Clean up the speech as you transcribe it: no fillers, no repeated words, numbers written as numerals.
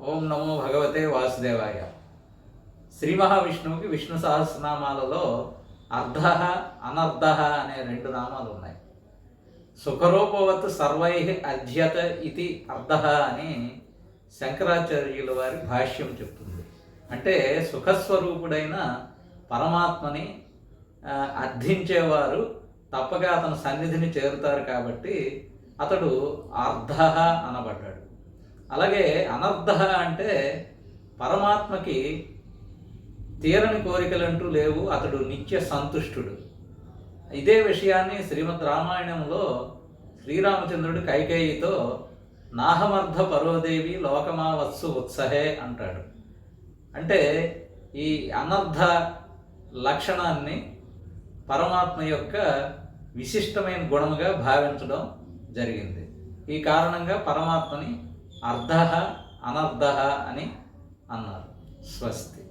ఓం నమో భగవతే వాసుదేవాయ. శ్రీ మహావిష్ణువుకి విష్ణు సహస్రనామాలలో అర్ధ అనర్ధ అనే రెండు నామాలు ఉన్నాయి. సుఖరూపవత్ సర్వై అధ్యత ఇది అర్ధ అని శంకరాచార్యుల వారి భాష్యం చెప్తుంది. అంటే సుఖస్వరూపుడైన పరమాత్మని అర్థించేవారు తప్పక అతని సన్నిధిని చేరుతారు కాబట్టి అతడు అర్ధ అనబడ్డాడు. అలాగే అనర్ధ అంటే పరమాత్మకి తీరని కోరికలంటూ లేవు, అతడు నిత్య సంతుష్టుడు. ఇదే విషయాన్ని శ్రీమద్ రామాయణంలో శ్రీరామచంద్రుడు కైకేయితో నాహమర్ధ పరోదేవి లోకమావత్సు ఉత్సహే అంటాడు. అంటే ఈ అనర్ధ లక్షణాన్ని పరమాత్మ యొక్క విశిష్టమైన గుణముగా భావించడం జరిగింది. ఈ కారణంగా పరమాత్మని అర్ధ అనర్ధ అని అన్నారు. స్వస్తి.